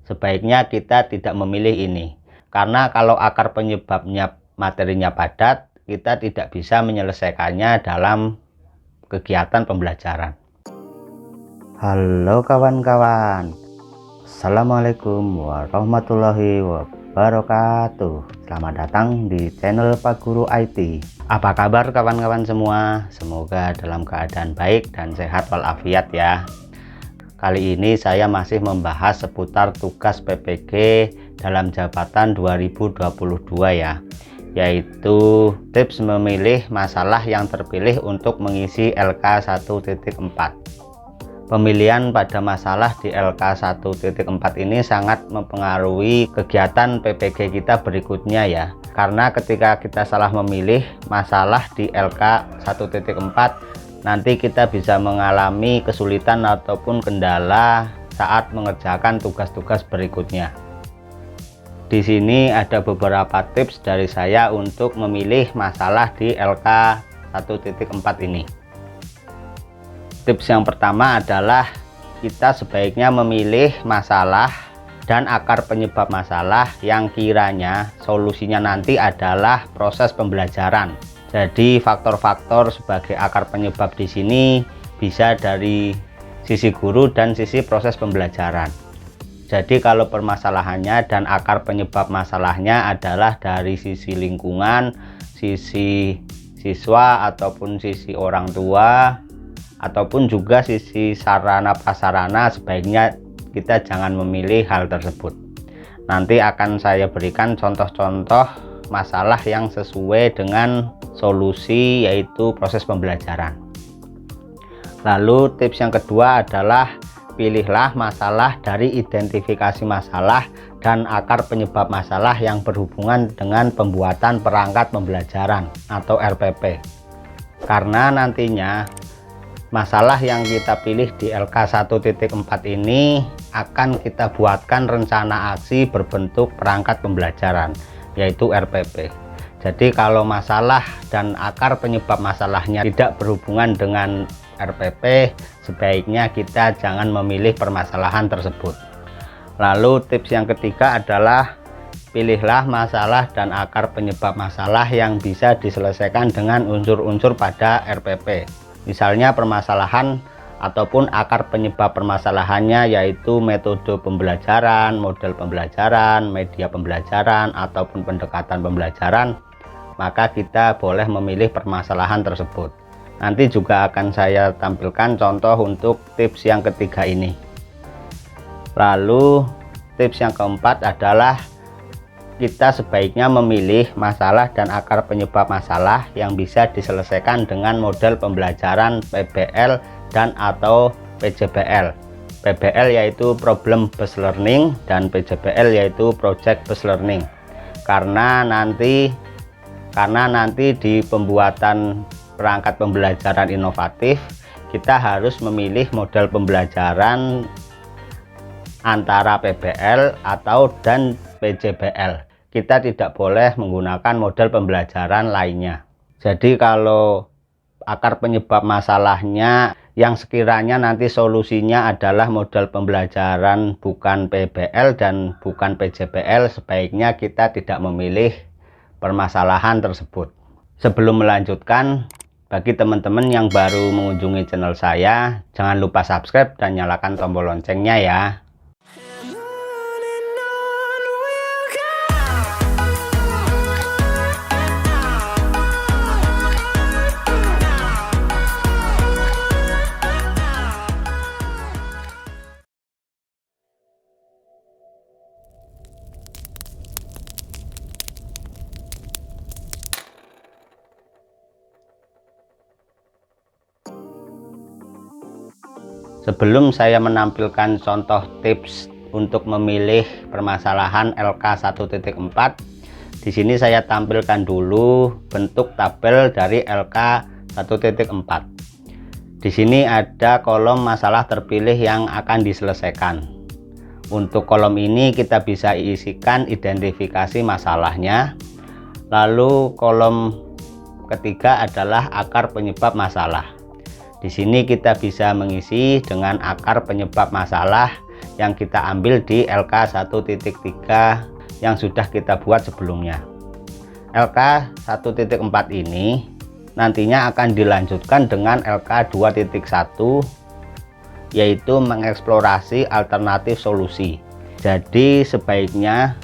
sebaiknya kita tidak memilih ini. Karena kalau akar penyebabnya materinya padat, kita tidak bisa menyelesaikannya dalam kegiatan pembelajaran. Halo kawan-kawan, Assalamualaikum warahmatullahi wabarakatuh. Selamat datang di channel Pak Guru IT. Apa kabar kawan-kawan semua? Semoga dalam keadaan baik dan sehat walafiat ya. Kali ini saya masih membahas seputar tugas PPG dalam jabatan 2022 ya, yaitu tips memilih masalah yang terpilih untuk mengisi LK 1.4. Pemilihan pada masalah di LK 1.4 ini sangat mempengaruhi kegiatan PPG kita berikutnya ya, karena ketika kita salah memilih masalah di LK 1.4, nanti kita bisa mengalami kesulitan ataupun kendala saat mengerjakan tugas-tugas berikutnya. Di sini ada beberapa tips dari saya untuk memilih masalah di LK 1.4 ini. Tips yang pertama adalah kita sebaiknya memilih masalah dan akar penyebab masalah yang kiranya solusinya nanti adalah proses pembelajaran. Jadi faktor-faktor sebagai akar penyebab di sini bisa dari sisi guru dan sisi proses pembelajaran. Jadi kalau permasalahannya dan akar penyebab masalahnya adalah dari sisi lingkungan, sisi siswa ataupun sisi orang tua, ataupun juga sisi sarana prasarana, sebaiknya kita jangan memilih hal tersebut. Nanti akan saya berikan contoh-contoh masalah yang sesuai dengan solusi, yaitu proses pembelajaran. Lalu tips yang kedua adalah pilihlah masalah dari identifikasi masalah dan akar penyebab masalah yang berhubungan dengan pembuatan perangkat pembelajaran atau RPP. Karena nantinya masalah yang kita pilih di LK 1.4 ini akan kita buatkan rencana aksi berbentuk perangkat pembelajaran, yaitu RPP. Jadi kalau masalah dan akar penyebab masalahnya tidak berhubungan dengan RPP, sebaiknya kita jangan memilih permasalahan tersebut. Lalu tips yang ketiga adalah pilihlah masalah dan akar penyebab masalah yang bisa diselesaikan dengan unsur-unsur pada RPP. Misalnya permasalahan ataupun akar penyebab permasalahannya yaitu metode pembelajaran, model pembelajaran, media pembelajaran, ataupun pendekatan pembelajaran, maka kita boleh memilih permasalahan tersebut. Nanti juga akan saya tampilkan contoh untuk tips yang ketiga ini. Lalu tips yang keempat adalah kita sebaiknya memilih masalah dan akar penyebab masalah yang bisa diselesaikan dengan model pembelajaran PBL dan atau PJBL. PBL yaitu Problem Based Learning dan PJBL yaitu Project Based Learning. Karena nanti di pembuatan perangkat pembelajaran inovatif kita harus memilih model pembelajaran antara PBL dan PJBL. Kita tidak boleh menggunakan model pembelajaran lainnya. Jadi kalau akar penyebab masalahnya yang sekiranya nanti solusinya adalah model pembelajaran bukan PBL dan bukan PJBL, sebaiknya kita tidak memilih permasalahan tersebut. Sebelum melanjutkan, bagi teman-teman yang baru mengunjungi channel saya, jangan lupa subscribe dan nyalakan tombol loncengnya ya. Sebelum saya menampilkan contoh tips untuk memilih permasalahan LK 1.4, di sini saya tampilkan dulu bentuk tabel dari LK 1.4. Di sini ada kolom masalah terpilih yang akan diselesaikan. Untuk kolom ini kita bisa isikan identifikasi masalahnya. Lalu kolom ketiga adalah akar penyebab masalah. Di sini kita bisa mengisi dengan akar penyebab masalah yang kita ambil di LK 1.3 yang sudah kita buat sebelumnya. LK 1.4 ini nantinya akan dilanjutkan dengan LK 2.1, yaitu mengeksplorasi alternatif solusi. Jadi sebaiknya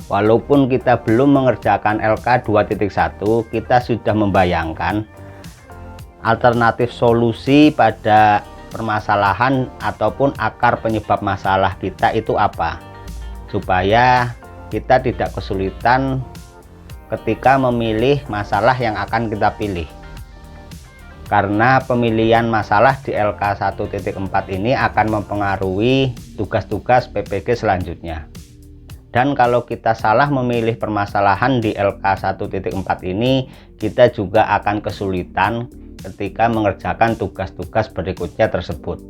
walaupun kita belum mengerjakan LK 2.1, kita sudah membayangkan alternatif solusi pada permasalahan ataupun akar penyebab masalah kita itu apa, supaya kita tidak kesulitan ketika memilih masalah yang akan kita pilih. Karena pemilihan masalah di LK 1.4 ini akan mempengaruhi tugas-tugas PPG selanjutnya. Dan kalau kita salah memilih permasalahan di LK 1.4 ini, kita juga akan kesulitan ketika mengerjakan tugas-tugas berikutnya tersebut.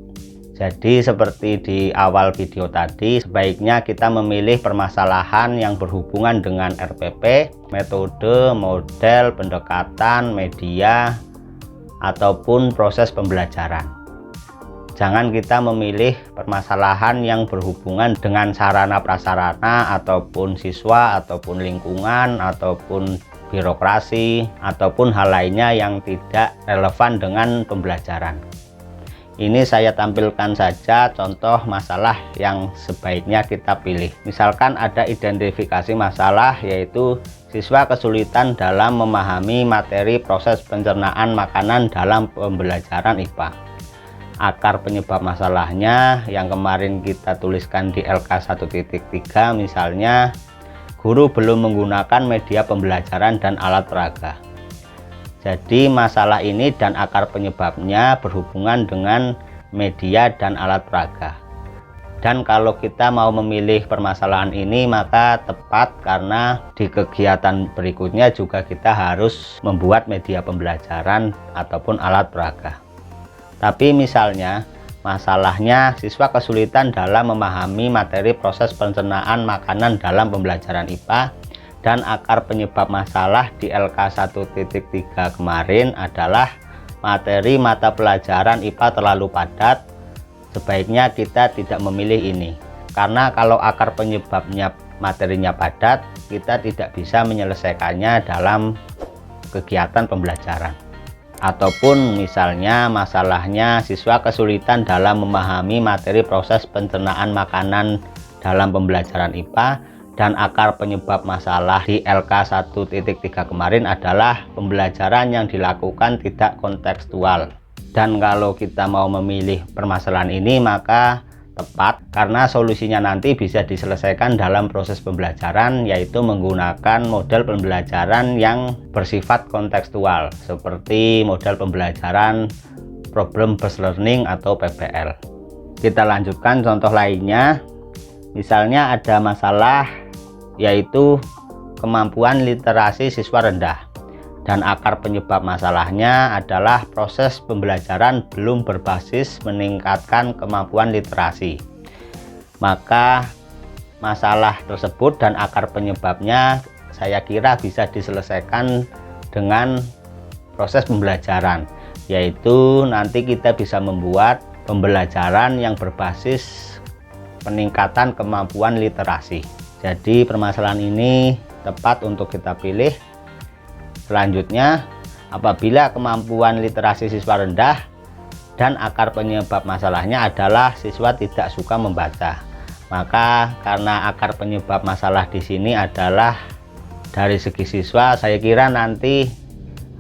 Jadi seperti di awal video tadi, sebaiknya kita memilih permasalahan yang berhubungan dengan RPP, metode, model, pendekatan, media, ataupun proses pembelajaran. Jangan kita memilih permasalahan yang berhubungan dengan sarana prasarana ataupun siswa ataupun lingkungan ataupun birokrasi ataupun hal lainnya yang tidak relevan dengan pembelajaran. Ini saya tampilkan saja contoh masalah yang sebaiknya kita pilih. Misalkan ada identifikasi masalah, yaitu siswa kesulitan dalam memahami materi proses pencernaan makanan dalam pembelajaran IPA. Akar penyebab masalahnya yang kemarin kita tuliskan di LK 1.3, misalnya guru belum menggunakan media pembelajaran dan alat peraga. Jadi masalah ini dan akar penyebabnya berhubungan dengan media dan alat peraga. Dan kalau kita mau memilih permasalahan ini, maka tepat karena di kegiatan berikutnya juga kita harus membuat media pembelajaran ataupun alat peraga. Tapi misalnya masalahnya siswa kesulitan dalam memahami materi proses pencernaan makanan dalam pembelajaran IPA, dan akar penyebab masalah di LK 1.3 kemarin adalah materi mata pelajaran IPA terlalu padat. Sebaiknya kita tidak memilih ini, karena kalau akar penyebabnya materinya padat, kita tidak bisa menyelesaikannya dalam kegiatan pembelajaran. Ataupun misalnya masalahnya siswa kesulitan dalam memahami materi proses pencernaan makanan dalam pembelajaran IPA, dan akar penyebab masalah di LK 1.3 kemarin adalah pembelajaran yang dilakukan tidak kontekstual. Dan kalau kita mau memilih permasalahan ini, maka tepat karena solusinya nanti bisa diselesaikan dalam proses pembelajaran, yaitu menggunakan model pembelajaran yang bersifat kontekstual seperti model pembelajaran problem based learning atau PBL. Kita lanjutkan contoh lainnya. Misalnya ada masalah yaitu kemampuan literasi siswa rendah, dan akar penyebab masalahnya adalah proses pembelajaran belum berbasis meningkatkan kemampuan literasi. Maka masalah tersebut dan akar penyebabnya saya kira bisa diselesaikan dengan proses pembelajaran, yaitu nanti kita bisa membuat pembelajaran yang berbasis peningkatan kemampuan literasi. Jadi permasalahan ini tepat untuk kita pilih. Selanjutnya, apabila kemampuan literasi siswa rendah dan akar penyebab masalahnya adalah siswa tidak suka membaca, maka karena akar penyebab masalah di sini adalah dari segi siswa, saya kira nanti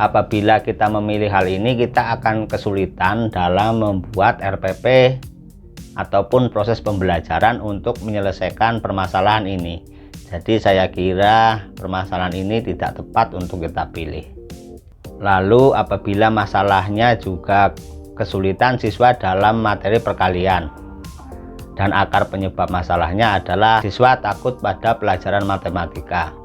apabila kita memilih hal ini, kita akan kesulitan dalam membuat RPP ataupun proses pembelajaran untuk menyelesaikan permasalahan ini. Jadi saya kira permasalahan ini tidak tepat untuk kita pilih. Lalu apabila masalahnya juga kesulitan siswa dalam materi perkalian, dan akar penyebab masalahnya adalah siswa takut pada pelajaran matematika,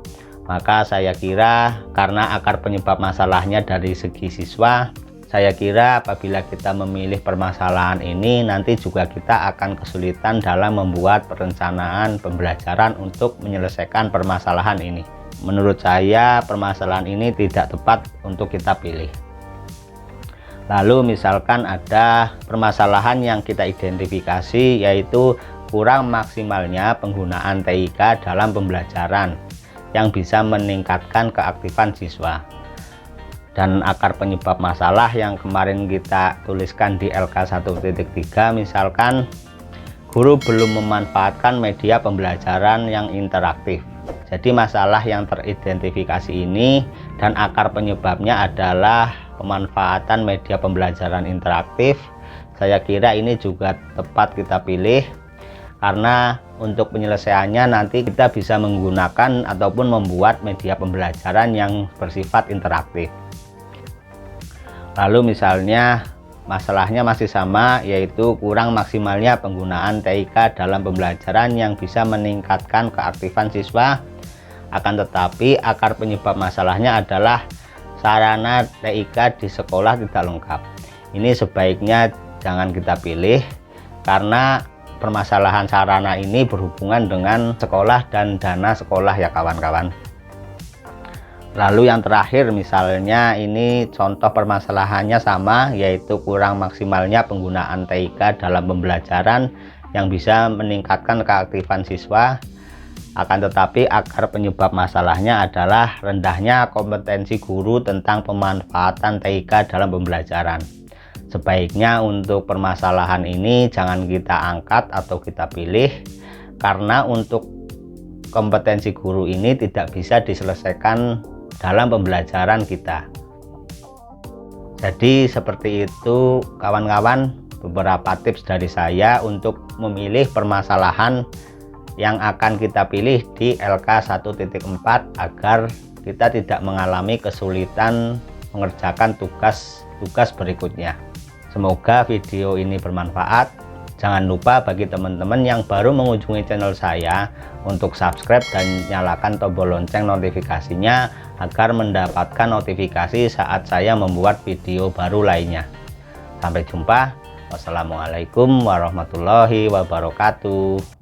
maka saya kira karena akar penyebab masalahnya dari segi siswa, saya kira apabila kita memilih permasalahan ini, nanti juga kita akan kesulitan dalam membuat perencanaan pembelajaran untuk menyelesaikan permasalahan ini. Menurut saya permasalahan ini tidak tepat untuk kita pilih. Lalu misalkan ada permasalahan yang kita identifikasi, yaitu kurang maksimalnya penggunaan TIK dalam pembelajaran yang bisa meningkatkan keaktifan siswa. Dan akar penyebab masalah yang kemarin kita tuliskan di LK 1.3, misalkan guru belum memanfaatkan media pembelajaran yang interaktif. Jadi masalah yang teridentifikasi ini dan akar penyebabnya adalah pemanfaatan media pembelajaran interaktif. Saya kira ini juga tepat kita pilih, karena untuk penyelesaiannya nanti kita bisa menggunakan ataupun membuat media pembelajaran yang bersifat interaktif. Lalu misalnya masalahnya masih sama, yaitu kurang maksimalnya penggunaan TIK dalam pembelajaran yang bisa meningkatkan keaktifan siswa. Akan tetapi akar penyebab masalahnya adalah sarana TIK di sekolah tidak lengkap. Ini sebaiknya jangan kita pilih, karena permasalahan sarana ini berhubungan dengan sekolah dan dana sekolah ya kawan-kawan. Lalu yang terakhir, misalnya ini contoh permasalahannya sama, yaitu kurang maksimalnya penggunaan TIK dalam pembelajaran yang bisa meningkatkan keaktifan siswa. Akan tetapi akar penyebab masalahnya adalah rendahnya kompetensi guru tentang pemanfaatan TIK dalam pembelajaran. Sebaiknya untuk permasalahan ini jangan kita angkat atau kita pilih, karena untuk kompetensi guru ini tidak bisa diselesaikan dalam pembelajaran kita. Jadi seperti itu kawan-kawan, beberapa tips dari saya untuk memilih permasalahan yang akan kita pilih di LK 1.4 agar kita tidak mengalami kesulitan mengerjakan tugas berikutnya. Semoga video ini bermanfaat. Jangan lupa bagi teman-teman yang baru mengunjungi channel saya untuk subscribe dan nyalakan tombol lonceng notifikasinya agar mendapatkan notifikasi saat saya membuat video baru lainnya. Sampai jumpa. Wassalamualaikum warahmatullahi wabarakatuh.